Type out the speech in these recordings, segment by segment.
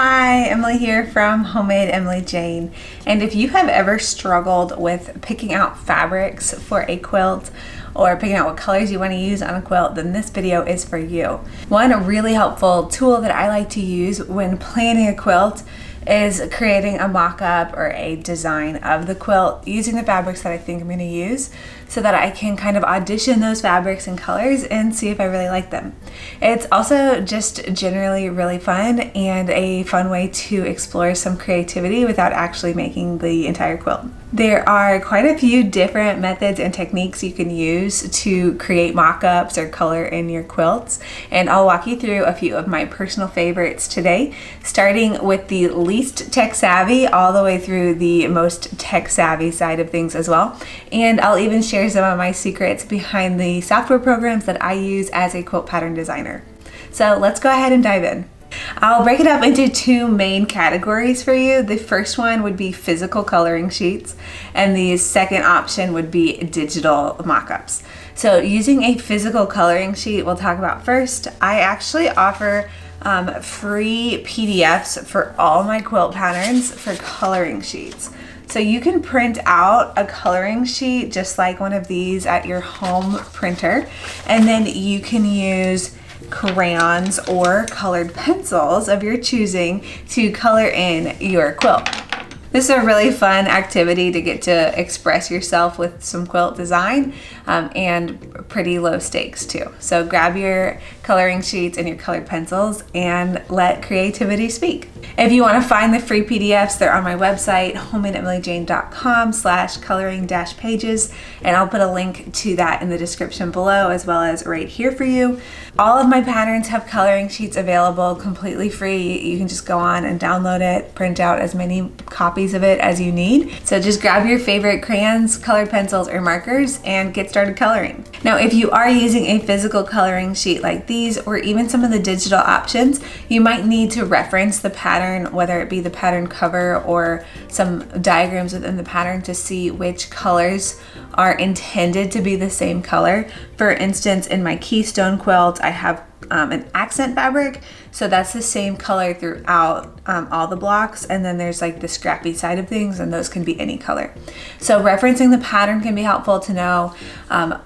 Hi, Emily here from Homemade Emily Jane. And if you have ever struggled with picking out fabrics for a quilt or picking out what colors you want to use on a quilt, then this video is for you. One really helpful tool that I like to use when planning a quilt is creating a mock-up or a design of the quilt using the fabrics that I think I'm going to use so that I can kind of audition those fabrics and colors and see if I really like them. It's also just generally really fun and a fun way to explore some creativity without actually making the entire quilt. There are quite a few different methods and techniques you can use to create mock-ups or color in your quilts, and I'll walk you through a few of my personal favorites today, starting with the least tech savvy all the way through the most tech savvy side of things as well. And I'll even share some of my secrets behind the software programs that I use as a quilt pattern designer. So let's go ahead and dive in. I'll break it up into two main categories for you. The first one would be physical coloring sheets, and the second option would be digital mock-ups. So using a physical coloring sheet, we'll talk about first. I actually offer free PDFs for all my quilt patterns for coloring sheets. So you can print out a coloring sheet just like one of these at your home printer, and then you can use crayons or colored pencils of your choosing to color in your quilt. This is a really fun activity to get to express yourself with some quilt design and pretty low stakes too. So grab your coloring sheets and your colored pencils and let creativity speak. If you want to find the free PDFs, they're on my website, homemadeemilyjane.com/coloring-pages, and I'll put a link to that in the description below as well as right here for you. All of my patterns have coloring sheets available completely free. You can just go on and download it, print out as many copies of it as you need. So just grab your favorite crayons, colored pencils, or markers and get started coloring. Now, if you are using a physical coloring sheet like these or even some of the digital options, you might need to reference the pattern, whether it be the pattern cover or some diagrams within the pattern to see which colors are intended to be the same color. For instance, in my Keystone quilt, I have an accent fabric, so that's the same color throughout all the blocks, and then there's like the scrappy side of things, and those can be any color. So referencing the pattern can be helpful to know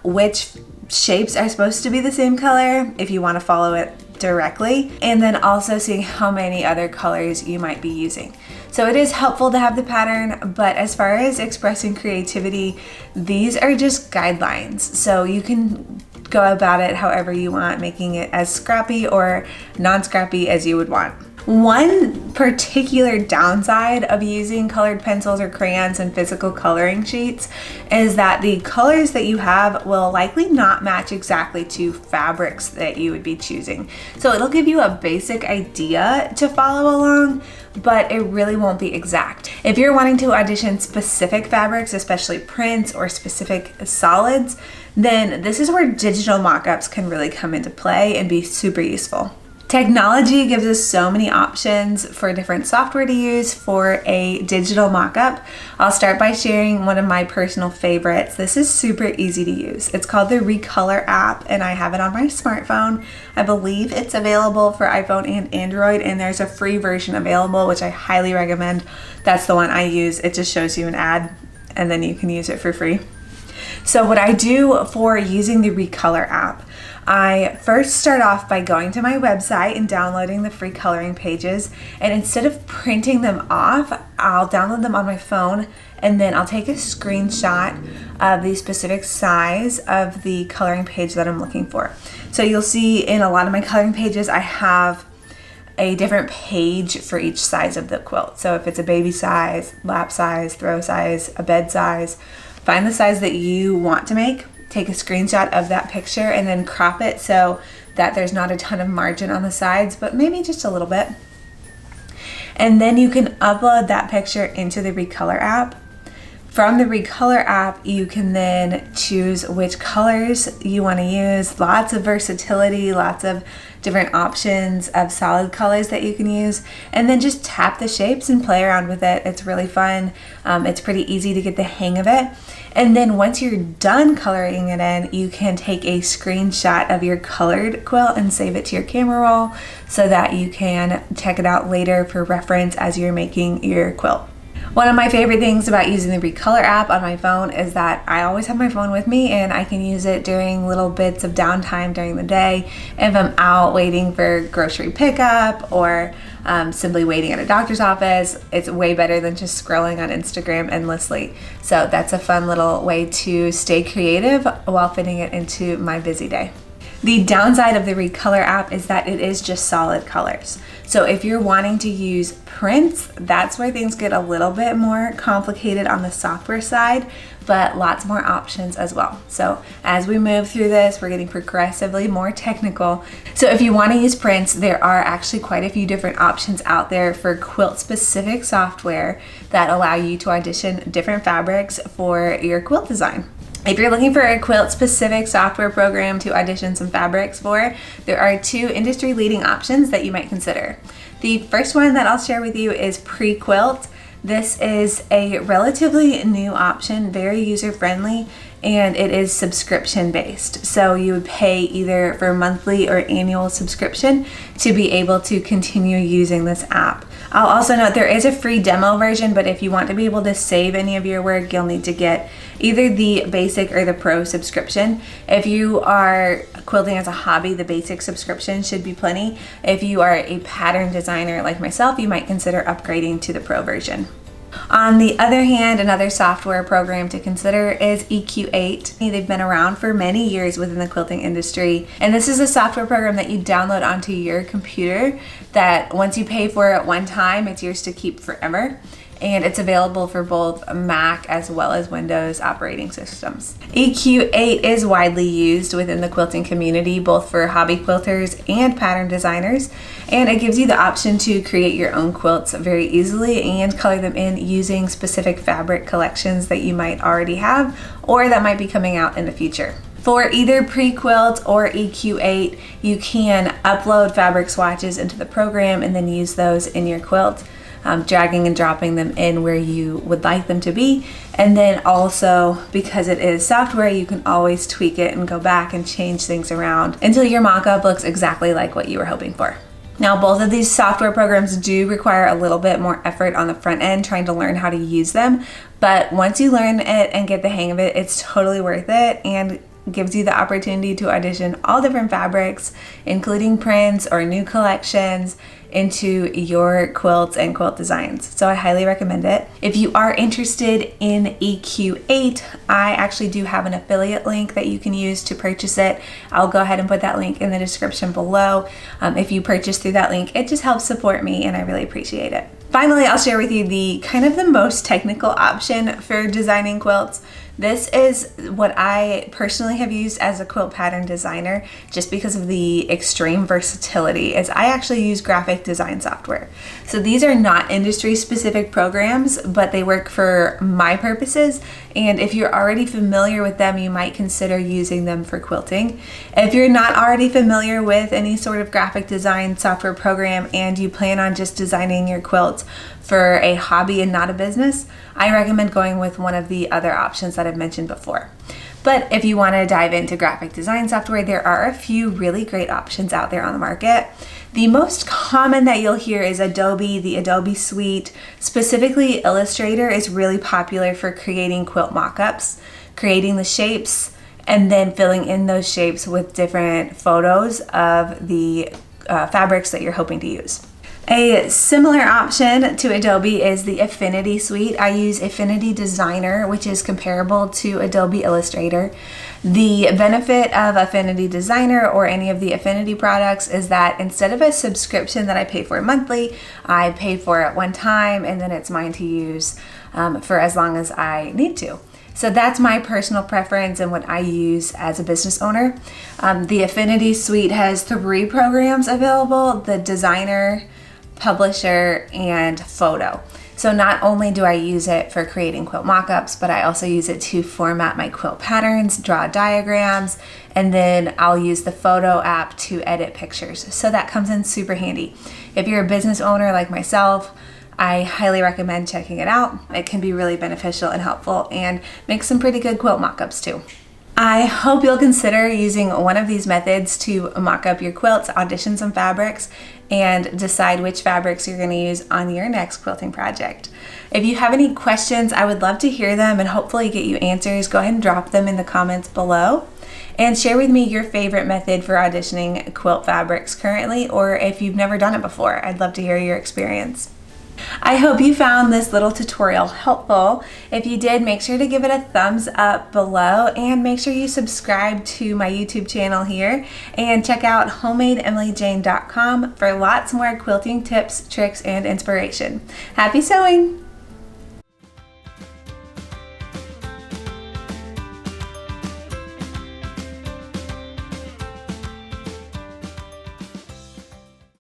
which shapes are supposed to be the same color if you want to follow it directly, and then also seeing how many other colors you might be using. So it is helpful to have the pattern, but as far as expressing creativity, these are just guidelines. So you can go about it however you want, making it as scrappy or non-scrappy as you would want. One particular downside of using colored pencils or crayons and physical coloring sheets is that the colors that you have will likely not match exactly to fabrics that you would be choosing. So it'll give you a basic idea to follow along, but it really won't be exact. If you're wanting to audition specific fabrics, especially prints or specific solids, then this is where digital mock-ups can really come into play and be super useful. Technology gives us so many options for different software to use for a digital mock-up. I'll start by sharing one of my personal favorites. This is super easy to use. It's called the ReColor App, and I have it on my smartphone. I believe it's available for iPhone and Android, and there's a free version available, which I highly recommend. That's the one I use. It just shows you an ad, and then you can use it for free. So what I do for using the ReColor app, I first start off by going to my website and downloading the free coloring pages, and instead of printing them off, I'll download them on my phone, and then I'll take a screenshot of the specific size of the coloring page that I'm looking for. So you'll see in a lot of my coloring pages, I have a different page for each size of the quilt. So if it's a baby size, lap size, throw size, a bed size, find the size that you want to make, take a screenshot of that picture, and then crop it so that there's not a ton of margin on the sides, but maybe just a little bit. And then you can upload that picture into the ReColor app. From the ReColor app, you can then choose which colors you want to use. Lots of versatility, lots of different options of solid colors that you can use, and then just tap the shapes and play around with it. It's really fun. It's pretty easy to get the hang of it. And then once you're done coloring it in, you can take a screenshot of your colored quilt and save it to your camera roll so that you can check it out later for reference as you're making your quilt. One of my favorite things about using the ReColor app on my phone is that I always have my phone with me and I can use it during little bits of downtime during the day. If I'm out waiting for grocery pickup or simply waiting at a doctor's office, it's way better than just scrolling on Instagram endlessly. So that's a fun little way to stay creative while fitting it into my busy day. The downside of the ReColor app is that it is just solid colors. So if you're wanting to use prints, that's where things get a little bit more complicated on the software side, but lots more options as well. So as we move through this, we're getting progressively more technical. So if you want to use prints, there are actually quite a few different options out there for quilt-specific software that allow you to audition different fabrics for your quilt design. If you're looking for a quilt-specific software program to audition some fabrics for, there are two industry-leading options that you might consider. The first one that I'll share with you is PreQuilt. This is a relatively new option, very user-friendly, and it is subscription-based. So you would pay either for monthly or annual subscription to be able to continue using this app. I'll also note there is a free demo version, but if you want to be able to save any of your work, you'll need to get either the basic or the pro subscription. If you are quilting as a hobby, the basic subscription should be plenty. If you are a pattern designer like myself, you might consider upgrading to the pro version. On the other hand, another software program to consider is EQ8. They've been around for many years within the quilting industry, and this is a software program that you download onto your computer that once you pay for it one time, it's yours to keep forever. And it's available for both Mac as well as Windows operating systems. EQ8 is widely used within the quilting community, both for hobby quilters and pattern designers, and it gives you the option to create your own quilts very easily and color them in using specific fabric collections that you might already have or that might be coming out in the future. For either PreQuilt or EQ8, you can upload fabric swatches into the program and then use those in your quilt. Dragging and dropping them in where you would like them to be. And then also, because it is software, you can always tweak it and go back and change things around until your mock-up looks exactly like what you were hoping for. Now, both of these software programs do require a little bit more effort on the front end trying to learn how to use them, but once you learn it and get the hang of it, it's totally worth it and gives you the opportunity to audition all different fabrics, including prints or new collections, into your quilts and quilt designs. So I highly recommend it. If you are interested in EQ8, I actually do have an affiliate link that you can use to purchase it. I'll go ahead and put that link in the description below. If you purchase through that link, it just helps support me and I really appreciate it. Finally, I'll share with you the kind of the most technical option for designing quilts. This is what I personally have used as a quilt pattern designer just because of the extreme versatility is I actually use graphic design software. So these are not industry specific programs, but they work for my purposes. And if you're already familiar with them, you might consider using them for quilting. If you're not already familiar with any sort of graphic design software program and you plan on just designing your quilts for a hobby and not a business, I recommend going with one of the other options that I've mentioned before. But if you want to dive into graphic design software, there are a few really great options out there on the market. The most common that you'll hear is Adobe, the Adobe suite. Specifically, Illustrator is really popular for creating quilt mockups, creating the shapes, and then filling in those shapes with different photos of the fabrics that you're hoping to use. A similar option to Adobe is the Affinity suite. I use Affinity Designer, which is comparable to Adobe Illustrator. The benefit of Affinity Designer or any of the Affinity products is that instead of a subscription that I pay for monthly, I pay for it one time and then it's mine to use for as long as I need to. So that's my personal preference and what I use as a business owner. The Affinity suite has 3 programs available: the Designer, Publisher, and Photo. So not only do I use it for creating quilt mock-ups, but I also use it to format my quilt patterns, draw diagrams, and then I'll use the photo app to edit pictures. So that comes in super handy. If you're a business owner like myself, I highly recommend checking it out. It can be really beneficial and helpful and make some pretty good quilt mock-ups too. I hope you'll consider using one of these methods to mock up your quilts, audition some fabrics, and decide which fabrics you're going to use on your next quilting project. If you have any questions, I would love to hear them and hopefully get you answers. Go ahead and drop them in the comments below. And share with me your favorite method for auditioning quilt fabrics currently, or if you've never done it before. I'd love to hear your experience. I hope you found this little tutorial helpful. If you did, make sure to give it a thumbs up below and make sure you subscribe to my YouTube channel here and check out homadeemilyjane.com for lots more quilting tips, tricks, and inspiration. Happy sewing!